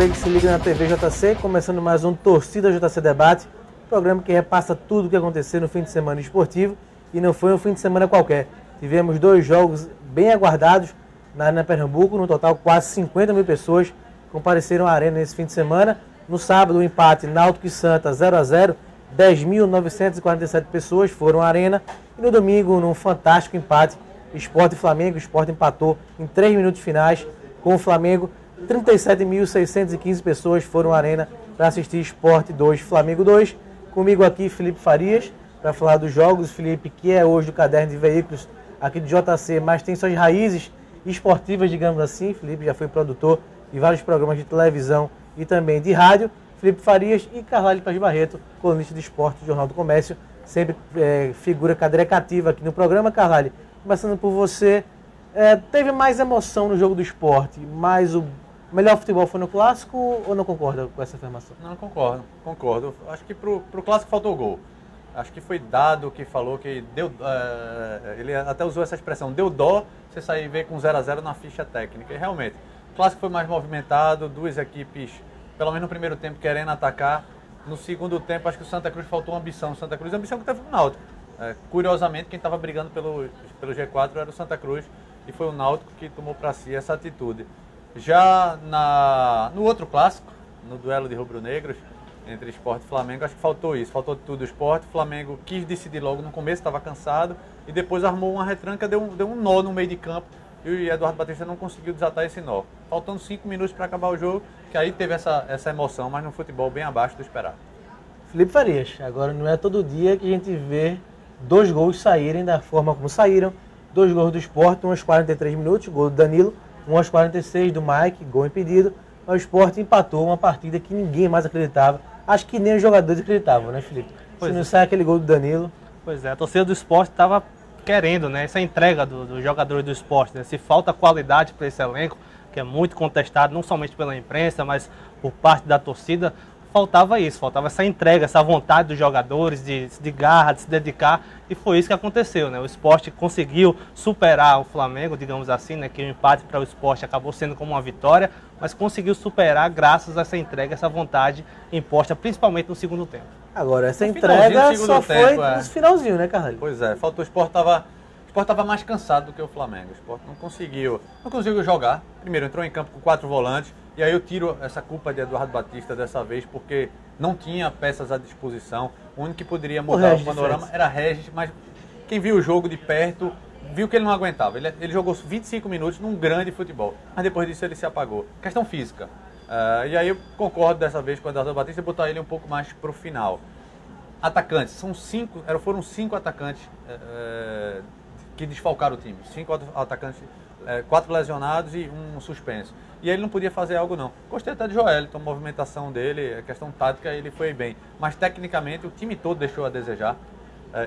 você que se liga na TV JC, começando mais um Torcida JC Debate, programa que repassa tudo o que aconteceu no fim de semana esportivo, e não foi um fim de semana qualquer. Tivemos dois jogos bem aguardados na Arena Pernambuco, no total quase 50 mil pessoas compareceram à arena nesse fim de semana. No sábado, o empate Náutico e Santa 0-0, 10.947 pessoas foram à arena, e no domingo, num fantástico empate, Sport e Flamengo. O Sport empatou em 3 minutos finais com o Flamengo. 37.615 pessoas foram à arena para assistir Sport 2, Flamengo 2. Comigo aqui, Felipe Farias, para falar dos jogos. Felipe, que é hoje do Caderno de Veículos aqui do JC, mas tem suas raízes esportivas, digamos assim. Felipe já foi produtor de vários programas de televisão e também de rádio. Felipe Farias e Carlalho Paz Barreto, colunista de esporte do Jornal do Comércio, sempre figura cadeira cativa aqui no programa. Carlalho, começando por você, teve mais emoção no jogo do Sport, mas o melhor futebol foi no Clássico, ou não concorda com essa afirmação? Não, concordo. Acho que pro Clássico faltou gol. Acho que foi Dado que falou que deu, ele até usou essa expressão, deu dó você sair e ver com 0-0 na ficha técnica. E realmente, o Clássico foi mais movimentado, duas equipes, pelo menos no primeiro tempo, querendo atacar. No segundo tempo, acho que o Santa Cruz faltou ambição. A ambição que teve o Náutico. Curiosamente, quem estava brigando pelo G4 era o Santa Cruz, e foi o Náutico que tomou para si essa atitude. Já no outro clássico, no duelo de rubro-negros, entre Sport e Flamengo, acho que faltou isso, faltou tudo. O Sport, o Flamengo quis decidir logo no começo, estava cansado, e depois armou uma retranca, deu um nó no meio de campo, e o Eduardo Batista não conseguiu desatar esse nó. Faltando 5 minutos para acabar o jogo, que aí teve essa emoção, mas no futebol bem abaixo do esperado. Felipe Farias, agora não é todo dia que a gente vê dois gols saírem da forma como saíram. Dois gols do Sport, um aos 43 minutos, gol do Danilo, um aos 46 do Mike, gol impedido. O Sport empatou uma partida que ninguém mais acreditava. Acho que nem os jogadores acreditavam, né, Felipe? Se não sai aquele gol do Danilo. Pois é, a torcida do Sport estava querendo, né, essa entrega dos jogadores do Sport, né? Se falta qualidade para esse elenco, que é muito contestado, não somente pela imprensa, mas por parte da torcida, faltava isso, faltava essa entrega, essa vontade dos jogadores de garra, de se dedicar, e foi isso que aconteceu, né? O Sport conseguiu superar o Flamengo, digamos assim, né? Que o empate para o Sport acabou sendo como uma vitória, mas conseguiu superar graças a essa entrega, essa vontade imposta, principalmente no segundo tempo. Agora, essa entrega só foi no finalzinho, né, Carlalho? Pois é, faltou. O Sport estava mais cansado do que o Flamengo. O Sport não conseguiu jogar. Primeiro, entrou em campo com 4 volantes. E aí eu tiro essa culpa de Eduardo Batista dessa vez, porque não tinha peças à disposição. O único que poderia mudar o panorama era Regis, mas quem viu o jogo de perto viu que ele não aguentava. Ele jogou 25 minutos num grande futebol, mas depois disso ele se apagou. Questão física. E aí eu concordo dessa vez com o Eduardo Batista e botar ele um pouco mais para o final. Atacantes, foram 5 atacantes que desfalcaram o time. 5 atacantes, 4 lesionados e um suspenso. E ele não podia fazer algo não. Gostei até de Joelito, a movimentação dele, a questão tática, ele foi bem. Mas tecnicamente o time todo deixou a desejar.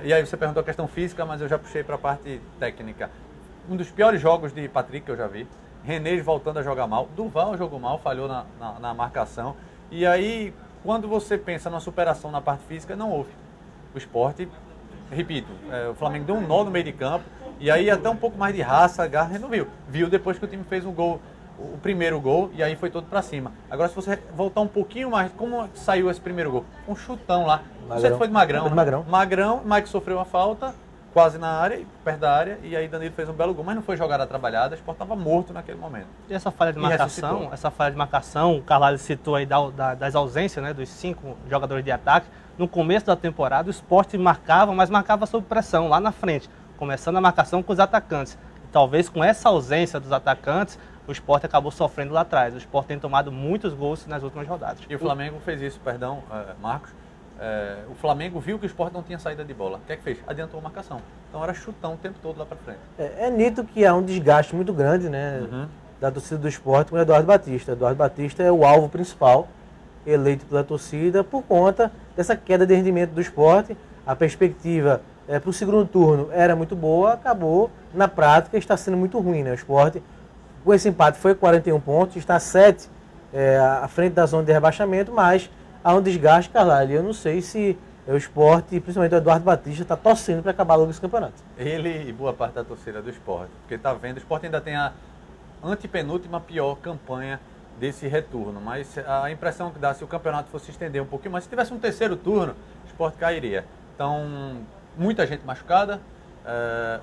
E aí você perguntou a questão física, mas eu já puxei para a parte técnica. Um dos piores jogos de Patrick que eu já vi. René voltando a jogar mal. Duval jogou mal, falhou na marcação. E aí, quando você pensa na superação na parte física, não houve. O Sport, repito, o Flamengo deu um nó no meio de campo. E aí até um pouco mais de raça, garra, não viu. Viu depois que o time fez um gol, o primeiro gol, e aí foi todo pra cima. Agora, se você voltar um pouquinho mais, como saiu esse primeiro gol? Um chutão lá. Não sei se foi de Magrão. Magrão, Mike sofreu uma falta, quase na área, perto da área, e aí Danilo fez um belo gol, mas não foi jogada atrapalhada, o Sport estava morto naquele momento. E essa falha de marcação, o Carlalho citou aí das ausências, né, dos 5 jogadores de ataque. No começo da temporada, o Sport marcava, mas marcava sob pressão, lá na frente, começando a marcação com os atacantes. E talvez com essa ausência dos atacantes, o Sport acabou sofrendo lá atrás. O Sport tem tomado muitos gols nas últimas rodadas. E o Flamengo fez isso, Marcos. O Flamengo viu que o Sport não tinha saída de bola. O que é que fez? Adiantou a marcação. Então era chutão o tempo todo lá para frente. É nítido que há um desgaste muito grande, né, da torcida do Sport com o Eduardo Batista. Eduardo Batista é o alvo principal, eleito pela torcida, por conta dessa queda de rendimento do Sport. A perspectiva para o segundo turno era muito boa, acabou, na prática, está sendo muito ruim, né? O Sport, com esse empate, foi 41 pontos, está 7 à frente da zona de rebaixamento, mas há um desgaste, Carlalho. Eu não sei se o Sport, principalmente o Eduardo Batista, está torcendo para acabar logo esse campeonato. Ele e boa parte da torcida do Sport, porque está vendo, o Sport ainda tem a antepenúltima pior campanha desse retorno. Mas a impressão que dá, se o campeonato fosse estender um pouquinho, mas se tivesse um terceiro turno, o Sport cairia. Então, muita gente machucada,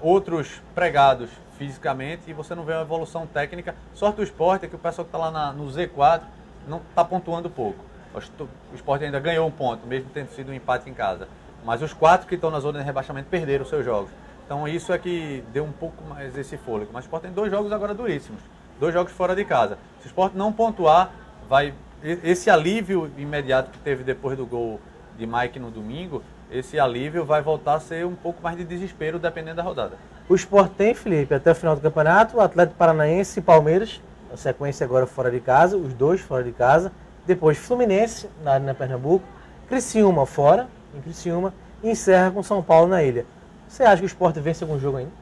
outros pregados fisicamente, e você não vê uma evolução técnica. Sorte do Sport é que o pessoal que está lá no Z4 não está pontuando pouco. O Sport ainda ganhou um ponto, mesmo tendo sido um empate em casa. Mas os 4 que estão na zona de rebaixamento perderam os seus jogos. Então isso é que deu um pouco mais esse fôlego. Mas o Sport tem 2 jogos agora duríssimos. 2 jogos fora de casa. Se o Sport não pontuar, esse alívio imediato que teve depois do gol de Mike no domingo, esse alívio vai voltar a ser um pouco mais de desespero dependendo da rodada. O Sport tem, Felipe, até o final do campeonato, o Atlético Paranaense e Palmeiras, a sequência agora fora de casa, os 2 fora de casa. Depois Fluminense, na Arena Pernambuco, Criciúma fora, em Criciúma, e encerra com São Paulo na Ilha. Você acha que o Sport vence algum jogo ainda?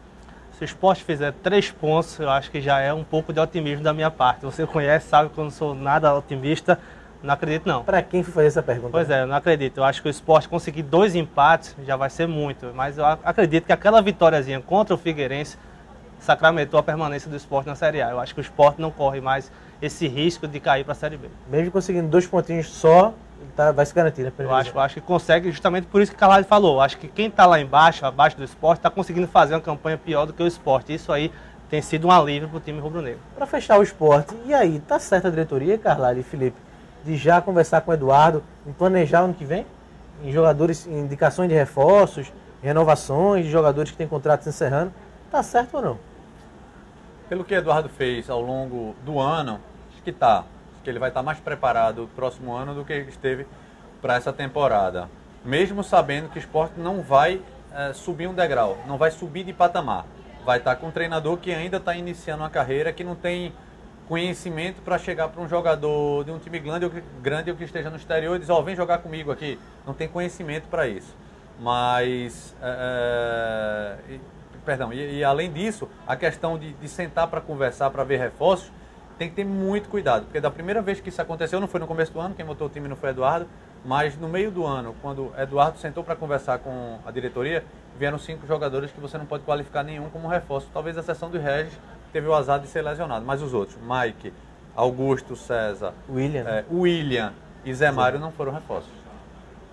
Se o Sport fizer 3 pontos, eu acho que já é um pouco de otimismo da minha parte. Você conhece, sabe que eu não sou nada otimista, não acredito não. Para quem foi fazer essa pergunta? Pois é, eu não acredito. Eu acho que o Sport conseguir 2 empates já vai ser muito, mas eu acredito que aquela vitóriazinha contra o Figueirense sacramentou a permanência do Sport na Série A. Eu acho que o Sport não corre mais esse risco de cair para a Série B. Mesmo conseguindo 2 pontinhos só, vai se garantir, né? Eu acho que consegue, justamente por isso que o Carvalho falou. Eu acho que quem está lá embaixo, abaixo do Sport, está conseguindo fazer uma campanha pior do que o Sport. Isso aí tem sido um alívio para o time rubro-negro. Para fechar o Sport, e aí, tá certa a diretoria, Carvalho e Felipe, de já conversar com o Eduardo, em planejar o ano que vem? Em jogadores, em indicações de reforços, renovações de jogadores que têm contratos encerrando. Tá certo ou não? Pelo que Eduardo fez ao longo do ano, acho que tá. Acho que ele vai estar mais preparado no próximo ano do que esteve para essa temporada. Mesmo sabendo que o Sport não vai subir um degrau, não vai subir de patamar. Vai estar com um treinador que ainda está iniciando uma carreira, que não tem conhecimento para chegar para um jogador de um time grande ou que esteja no exterior e dizer, vem jogar comigo aqui. Não tem conhecimento para isso. Mas, e além disso, a questão de sentar para conversar, para ver reforços, tem que ter muito cuidado. Porque da primeira vez que isso aconteceu, não foi no começo do ano, quem montou o time não foi Eduardo, mas no meio do ano, quando Eduardo sentou para conversar com a diretoria, vieram 5 jogadores que você não pode qualificar nenhum como reforço. Talvez a exceção do Regis teve o azar de ser lesionado, mas os outros, Mike, Augusto, César, William e Zé Mário não foram reforços.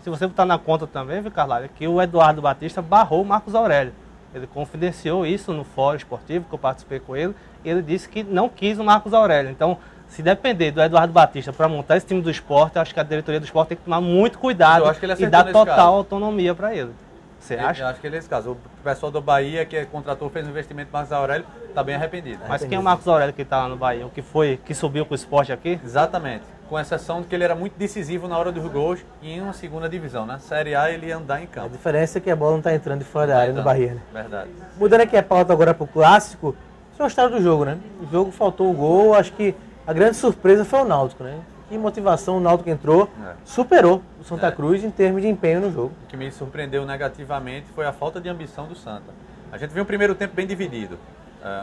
Se você botar na conta também, viu, Carlalho, que o Eduardo Batista barrou o Marcos Aurélio. Ele confidenciou isso no fórum esportivo, que eu participei com ele, e ele disse que não quis o Marcos Aurélio. Então, se depender do Eduardo Batista para montar esse time do Sport, eu acho que a diretoria do Sport tem que tomar muito cuidado e dar total autonomia para ele. Você acha? Eu acho que ele é esse caso. O pessoal do Bahia, que contratou, fez um investimento no Marcos Aurélio, está bem arrependido. Mas quem é o Marcos Aurélio que está lá no Bahia? O que subiu com o Sport aqui? Exatamente. Com exceção de que ele era muito decisivo na hora dos gols e em uma segunda divisão. Na Série A ele ia andar em campo. A diferença é que a bola não está entrando de fora da área no Bahia, né? Verdade. Mudando aqui a pauta agora para o Clássico, vocês gostaram do jogo, né? O jogo faltou o gol, acho que a grande surpresa foi o Náutico, né? Que motivação o Náutico entrou, superou o Santa Cruz em termos de empenho no jogo. O que me surpreendeu negativamente foi a falta de ambição do Santa. A gente viu um primeiro tempo bem dividido.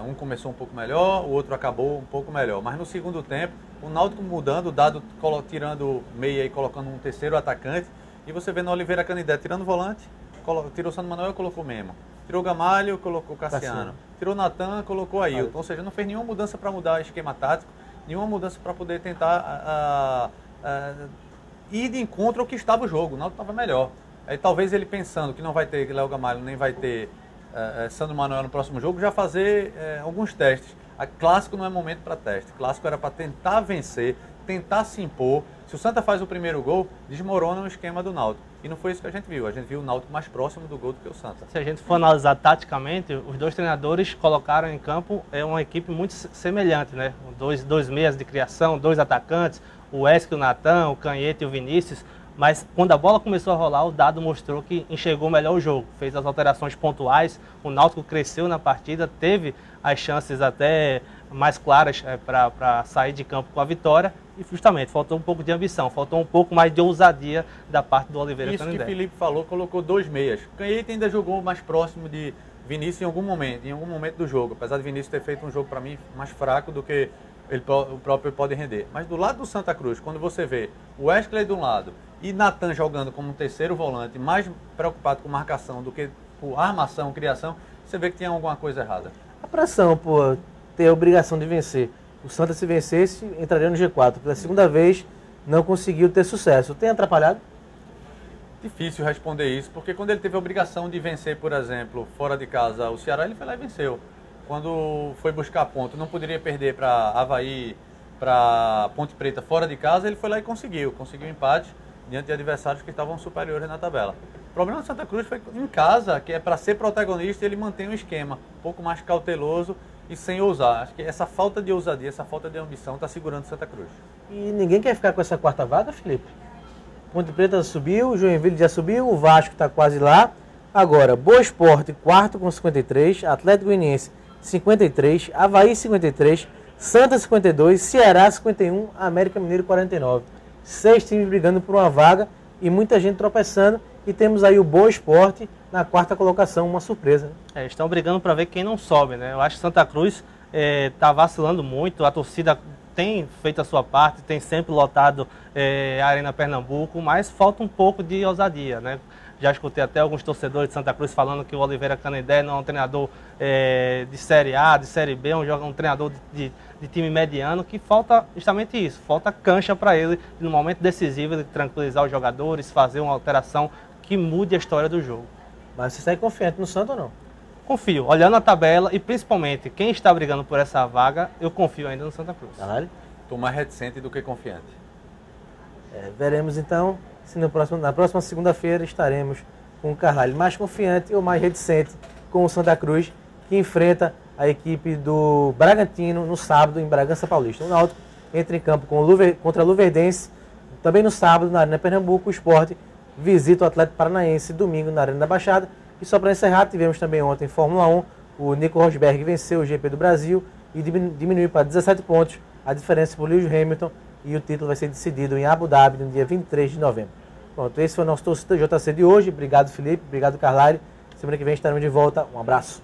Um começou um pouco melhor, o outro acabou um pouco melhor. Mas no segundo tempo, o Náutico mudando, o Dado tirando meia e colocando um terceiro atacante. E você vê no Oliveira Canindé tirando o volante, tirou o Sandro Manuel e colocou o Memo. Tirou o Gamalho, colocou o Cassiano. Tirou o Natan, colocou o Ailton. Ou seja, não fez nenhuma mudança para mudar o esquema tático, nenhuma mudança para poder tentar ir de encontro ao que estava o jogo. O Náutico estava melhor. Aí talvez ele pensando que não vai ter Léo Gamalho, nem vai ter Sandro Manuel no próximo jogo, já fazer alguns testes. Clássico não é momento para teste. Clássico era para tentar vencer, tentar se impor. Se o Santa faz o primeiro gol, desmorona o esquema do Náutico. E não foi isso que a gente viu. A gente viu o Náutico mais próximo do gol do que o Santa. Se a gente for analisar taticamente, os dois treinadores colocaram em campo uma equipe muito semelhante, né? Dois meias de criação, 2 atacantes, o Wesley, o Natan, o Canhete e o Vinícius. Mas quando a bola começou a rolar, o Dado mostrou que enxergou melhor o jogo. Fez as alterações pontuais, o Náutico cresceu na partida, teve as chances até mais claras para sair de campo com a vitória. E justamente, faltou um pouco de ambição, faltou um pouco mais de ousadia da parte do Oliveira Canindé. Isso que o Felipe falou, colocou 2 meias. Canhete ainda jogou mais próximo de Vinícius em algum momento do jogo. Apesar de Vinícius ter feito um jogo, para mim, mais fraco do que o próprio pode render. Mas do lado do Santa Cruz, quando você vê o Wesley de um lado e Natan jogando como um terceiro volante, mais preocupado com marcação do que com armação, criação, você vê que tem alguma coisa errada. A pressão por ter a obrigação de vencer O Santa, se vencesse, entraria no G4. Pela segunda vez, não conseguiu ter sucesso. Tem atrapalhado? Difícil responder isso, porque quando ele teve a obrigação de vencer, por exemplo, fora de casa o Ceará, ele foi lá e venceu. Quando foi buscar ponto, não poderia perder para Avaí, para Ponte Preta fora de casa, ele foi lá e conseguiu um empate diante de adversários que estavam superiores na tabela. O problema do Santa Cruz foi em casa, que é para ser protagonista, ele mantém um esquema um pouco mais cauteloso e sem ousar. Acho que essa falta de ousadia, essa falta de ambição está segurando o Santa Cruz. E ninguém quer ficar com essa quarta vaga, Felipe? Ponte Preta subiu, o Joinville já subiu, o Vasco está quase lá. Agora, Boa Esporte, quarto com 53, Atlético Goianiense 53, Avaí 53, Santa 52, Ceará 51, América Mineiro 49. 6 times brigando por uma vaga e muita gente tropeçando. E temos aí o Boa Esporte na quarta colocação, uma surpresa. Né? Estão brigando para ver quem não sobe, né? Eu acho que Santa Cruz está vacilando muito, a torcida tem feito a sua parte, tem sempre lotado a Arena Pernambuco, mas falta um pouco de ousadia, né? Já escutei até alguns torcedores de Santa Cruz falando que o Oliveira Canindé não é um treinador de Série A, de Série B, um treinador de time mediano, que falta justamente isso, falta cancha para ele, no momento decisivo, ele tranquilizar os jogadores, fazer uma alteração que mude a história do jogo. Mas você está confiante no Santa ou não? Confio, olhando a tabela e principalmente quem está brigando por essa vaga, eu confio ainda no Santa Cruz. Caralho. Estou mais reticente do que confiante. Veremos então se na próxima segunda-feira estaremos com o Carvalho mais confiante ou mais reticente com o Santa Cruz, que enfrenta a equipe do Bragantino no sábado em Bragança Paulista. O Náutico entra em campo contra a Luverdense, também no sábado na Arena Pernambuco. O Sport visita o Atlético Paranaense domingo na Arena da Baixada. E só para encerrar, tivemos também ontem Fórmula 1, o Nico Rosberg venceu o GP do Brasil e diminuiu para 17 pontos a diferença por Lewis Hamilton, e o título vai ser decidido em Abu Dhabi no dia 23 de novembro. Pronto, esse foi o nosso Torcida JC de hoje. Obrigado, Felipe. Obrigado, Carlyle. Semana que vem estaremos de volta. Um abraço.